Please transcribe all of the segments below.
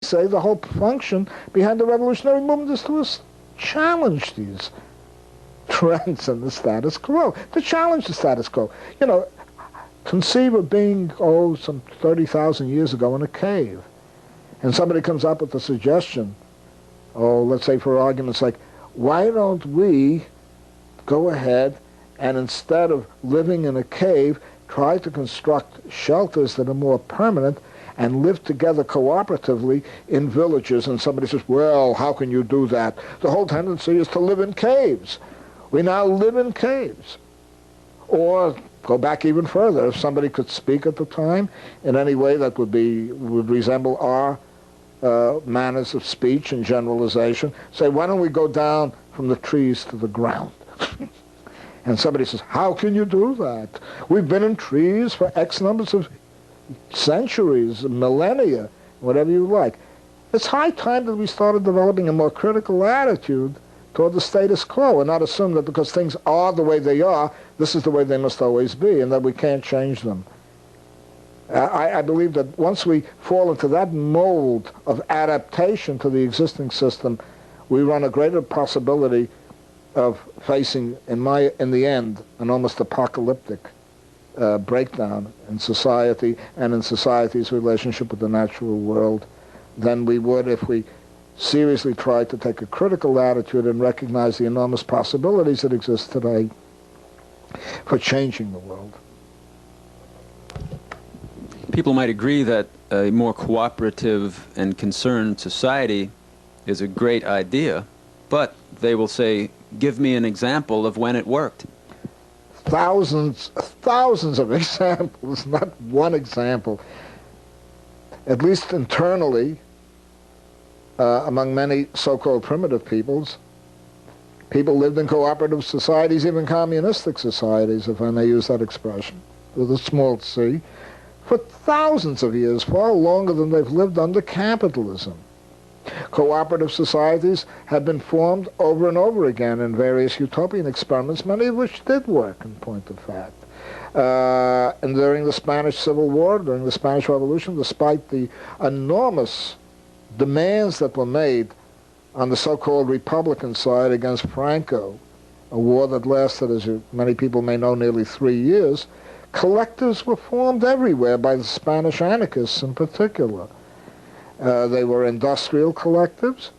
say the whole function behind the revolutionary movement is to challenge these trends in the status quo, to challenge the status quo. You know, conceive of being, some 30,000 years ago in a cave, and somebody comes up with a suggestion, let's say for argument's sake, why don't we go ahead and instead of living in a cave, try to construct shelters that are more permanent and live together cooperatively in villages? And somebody says, well, how can you do that? The whole tendency is to live in caves. We now live in caves. Or go back even further, if somebody could speak at the time in any way that would resemble our manners of speech and generalization, say, why don't we go down from the trees to the ground? And somebody says, how can you do that? We've been in trees for X numbers of centuries, millennia, whatever you like. It's high time that we started developing a more critical attitude toward the status quo and not assume that because things are the way they are, this is the way they must always be and that we can't change them. I believe that once we fall into that mold of adaptation to the existing system, we run a greater possibility of facing, in the end, an almost apocalyptic breakdown in society and in society's relationship with the natural world than we would if we seriously tried to take a critical attitude and recognize the enormous possibilities that exist today for changing the world. People might agree that a more cooperative and concerned society is a great idea, but they will say, give me an example of when it worked. Thousands of examples, not one example. At least internally, among many so-called primitive peoples, people lived in cooperative societies, even communistic societies, if I may use that expression, with a small c, for thousands of years, far longer than they've lived under capitalism. Cooperative societies have been formed over and over again in various utopian experiments, many of which did work, in point of fact. And during the Spanish Civil War, during the Spanish Revolution, despite the enormous demands that were made on the so-called Republican side against Franco, a war that lasted, as many people may know, nearly 3 years, collectives were formed everywhere by the Spanish anarchists in particular. They were industrial collectives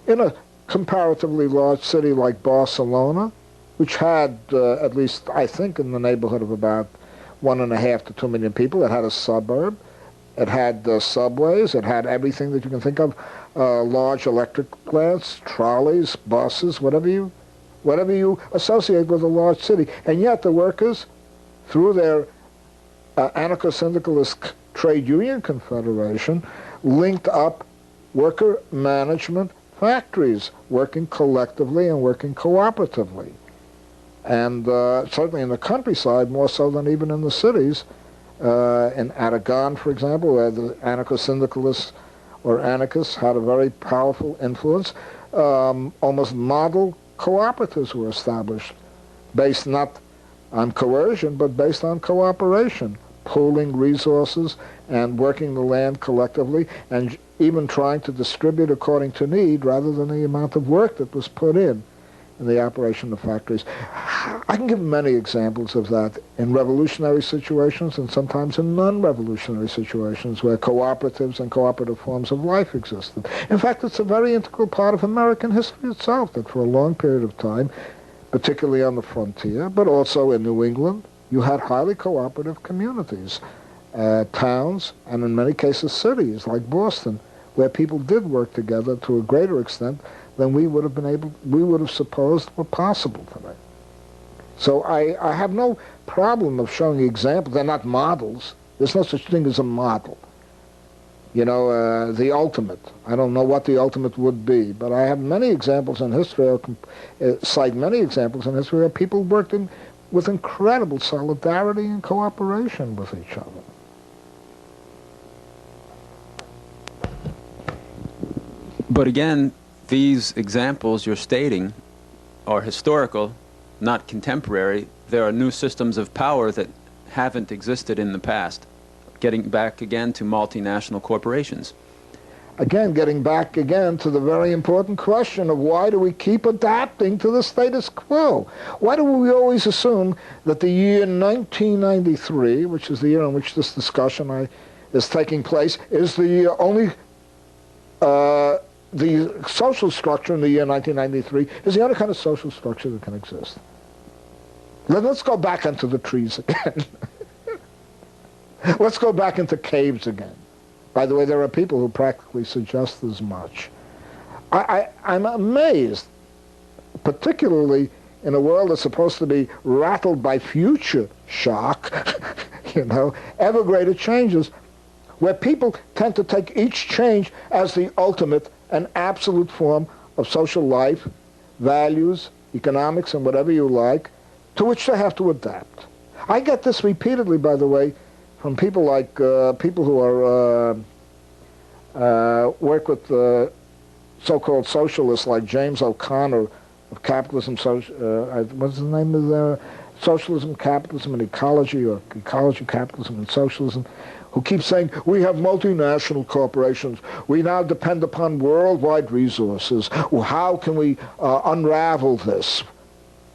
in a comparatively large city like Barcelona, which had, at least I think, in the neighborhood of about 1.5 to 2 million people. It had a suburb. It had subways. It had everything that you can think of, large electric plants, trolleys, buses, whatever you associate with a large city. And yet the workers, through their anarcho-syndicalist trade union confederation, linked up worker management factories, working collectively and working cooperatively. And certainly in the countryside, more so than even in the cities. In Aragon, for example, where the anarcho-syndicalists or anarchists had a very powerful influence, almost model cooperatives were established, based not on coercion, but based on cooperation, pooling resources and working the land collectively, and even trying to distribute according to need rather than the amount of work that was put in the operation of factories. I can give many examples of that in revolutionary situations and sometimes in non-revolutionary situations where cooperatives and cooperative forms of life existed. In fact, it's a very integral part of American history itself that for a long period of time, particularly on the frontier, but also in New England, you had highly cooperative communities, towns, and in many cases cities like Boston, where people did work together to a greater extent than we would have supposed were possible today. So I have no problem of showing examples. They're not models. There's no such thing as a model. You know, the ultimate. I don't know what the ultimate would be, but I have many examples in history, or cite many examples in history where people worked with incredible solidarity and cooperation with each other. But again, these examples you're stating are historical, not contemporary. There are new systems of power that haven't existed in the past. Getting back again to multinational corporations. Again, getting back again to the very important question of why do we keep adapting to the status quo? Why do we always assume that the year 1993, which is the year in which this discussion is taking place, is the only, the social structure in the year 1993 is the only kind of social structure that can exist? Let's go back into the trees again. Let's go back into caves again. By the way, there are people who practically suggest as much. I'm amazed, particularly in a world that's supposed to be rattled by future shock, ever greater changes, where people tend to take each change as the ultimate and absolute form of social life, values, economics, and whatever you like, to which they have to adapt. I get this repeatedly, by the way, from people like people who are work with so-called socialists like James O'Connor of Capitalism, what's the name of the Socialism, Capitalism, and Ecology, or Ecology, Capitalism, and Socialism, who keep saying, we have multinational corporations, we now depend upon worldwide resources, well, how can we unravel this?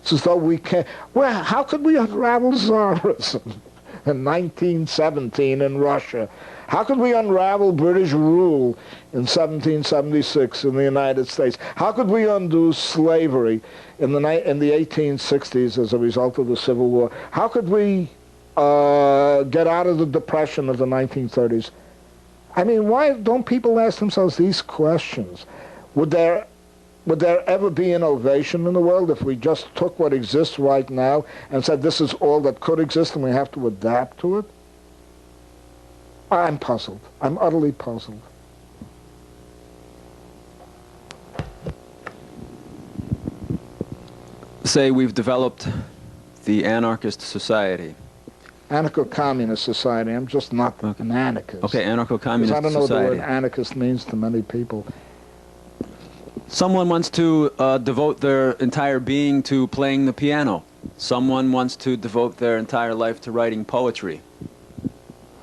It's as though we can't. Well, how could we unravel Tsarism in 1917 in Russia? How could we unravel British rule in 1776 in the United States? How could we undo slavery in the 1860s as a result of the Civil War? How could we get out of the Depression of the 1930s? I mean, why don't people ask themselves these questions? Would there ever be innovation in the world if we just took what exists right now and said this is all that could exist and we have to adapt to it? I'm puzzled. I'm utterly puzzled. Say we've developed the anarchist society. Anarcho-communist society. I'm just not an anarchist. Okay, anarcho-communist society. I don't know what the word anarchist means to many people. Someone wants to devote their entire being to playing the piano. Someone wants to devote their entire life to writing poetry.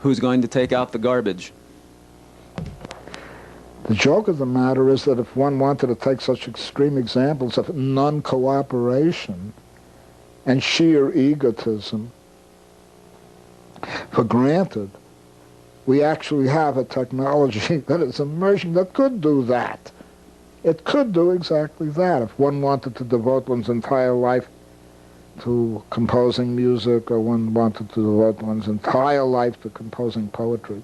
Who's going to take out the garbage? The joke of the matter is that if one wanted to take such extreme examples of non-cooperation and sheer egotism for granted, we actually have a technology that is emerging that could do that. It could do exactly that if one wanted to devote one's entire life to composing music, or one wanted to devote one's entire life to composing poetry.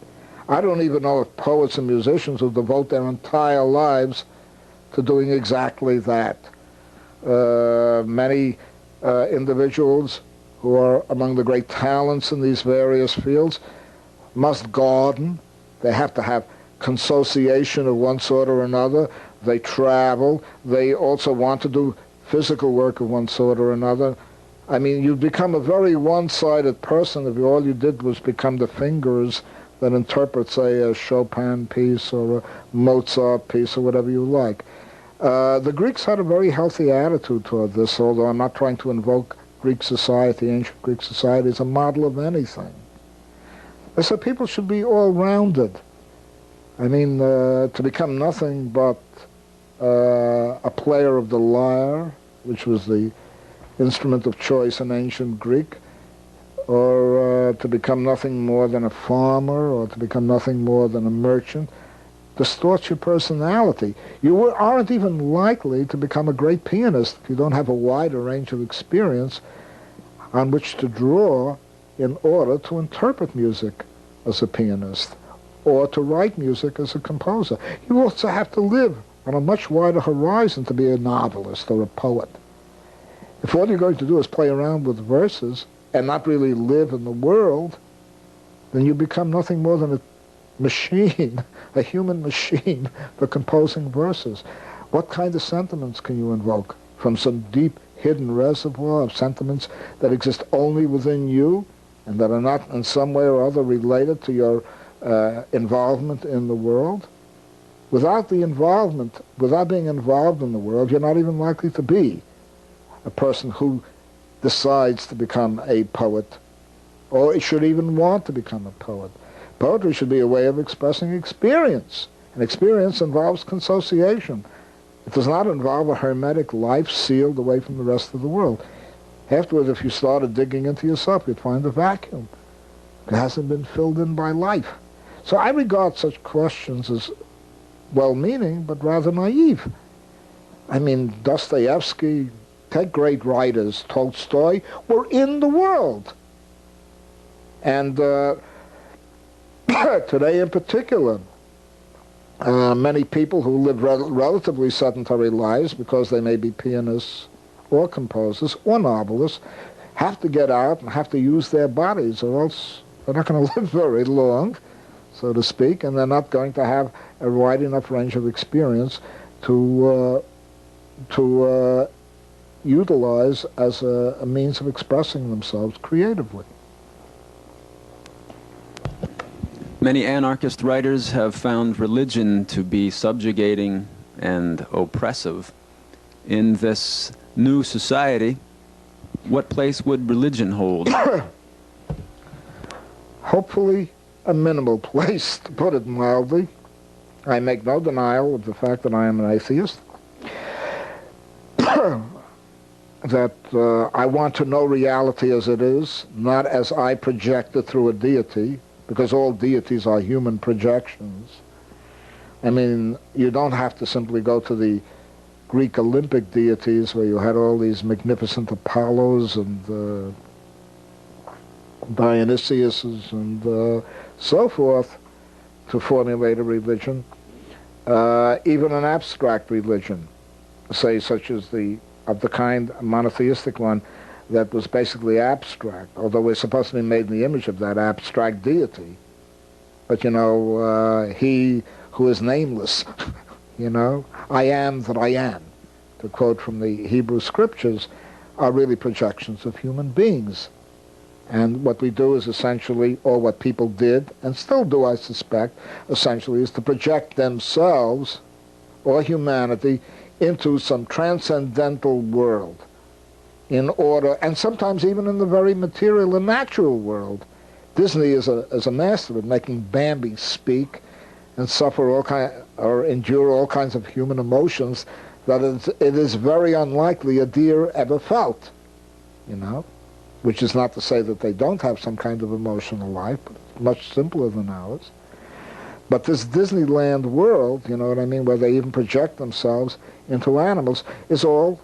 I don't even know if poets and musicians will devote their entire lives to doing exactly that. Many individuals who are among the great talents in these various fields must garden. They have to have consociation of one sort or another. They travel. They also want to do physical work of one sort or another. I mean, you become a very one-sided person if all you did was become the fingers that interpret, say, a Chopin piece or a Mozart piece or whatever you like. The Greeks had a very healthy attitude toward this, although I'm not trying to invoke Greek society, ancient Greek society, as a model of anything. They said people should be all-rounded. I mean, to become nothing but a player of the lyre, which was the instrument of choice in ancient Greek, or to become nothing more than a farmer, or to become nothing more than a merchant, distorts your personality. You aren't even likely to become a great pianist if you don't have a wider range of experience on which to draw in order to interpret music as a pianist, or to write music as a composer. You also have to live on a much wider horizon to be a novelist or a poet. If all you're going to do is play around with verses and not really live in the world, then you become nothing more than a machine, a human machine for composing verses. What kind of sentiments can you invoke from some deep hidden reservoir of sentiments that exist only within you and that are not in some way or other related to your involvement in the world? Without the involvement, without being involved in the world, you're not even likely to be a person who decides to become a poet, or should even want to become a poet. Poetry should be a way of expressing experience And experience involves consociation. It does not involve a hermetic life sealed away from the rest of the world. Afterwards, if you started digging into yourself, you'd find a vacuum. It hasn't been filled in by life. So I regard such questions as well-meaning, but rather naive. I mean, Dostoevsky, take great writers, Tolstoy, were in the world. And today in particular, many people who live relatively sedentary lives, because they may be pianists or composers or novelists, have to get out and have to use their bodies, or else they're not going to live very long, so to speak, and they're not going to have a wide enough range of experience to utilize as a means of expressing themselves creatively. Many anarchist writers have found religion to be subjugating and oppressive. In this new society, what place would religion hold? Hopefully a minimal place, to put it mildly. I make no denial of the fact that I am an atheist, that I want to know reality as it is, not as I project it through a deity, because all deities are human projections. I mean, you don't have to simply go to the Greek Olympic deities where you had all these magnificent Apollos and Dionysiuses and so forth to formulate a religion. Even an abstract religion, say such as the kind monotheistic one that was basically abstract, although we're supposed to be made in the image of that abstract deity. But, you know, he who is nameless, you know, I am that I am, to quote from the Hebrew scriptures, are really projections of human beings. And what we do is essentially, or what people did, and still do, I suspect, essentially is to project themselves, or humanity, into some transcendental world in order, and sometimes even in the very material and natural world. Disney is a master of making Bambi speak and suffer or endure all kinds of human emotions that it is very unlikely a deer ever felt, you know, which is not to say that they don't have some kind of emotional life, but it's much simpler than ours. But this Disneyland world, you know what I mean, where they even project themselves into animals, is all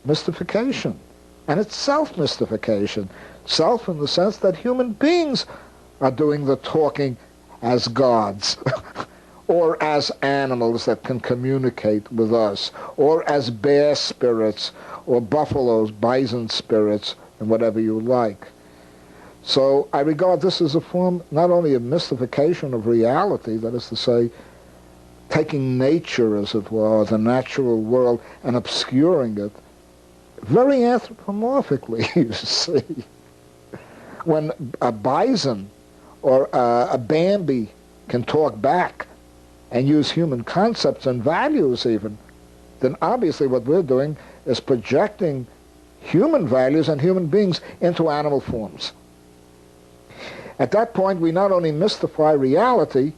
mystification. And it's self-mystification. Self in the sense that human beings are doing the talking as gods, or as animals that can communicate with us, or as bear spirits, or buffaloes, bison spirits, and whatever you like. So I regard this as a form not only of mystification of reality, that is to say, taking nature, as it were, the natural world, and obscuring it, very anthropomorphically, you see. When a bison or a Bambi can talk back and use human concepts and values even, then obviously what we're doing is projecting human values and human beings into animal forms. At that point, we not only mystify reality,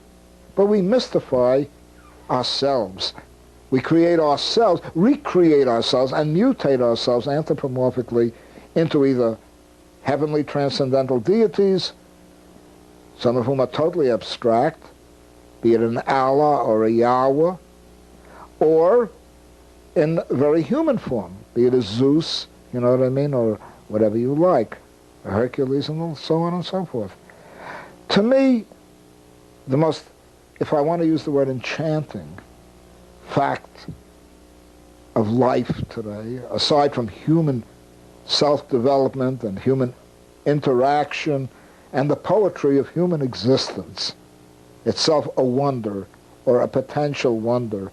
but we mystify ourselves. We create ourselves, recreate ourselves, and mutate ourselves anthropomorphically into either heavenly transcendental deities, some of whom are totally abstract, be it an Allah or a Yahweh, or in very human form, be it a Zeus, you know what I mean, or whatever you like, a Hercules, and so on and so forth. To me, the most, if I want to use the word enchanting, fact of life today, aside from human self-development and human interaction and the poetry of human existence, itself a wonder or a potential wonder,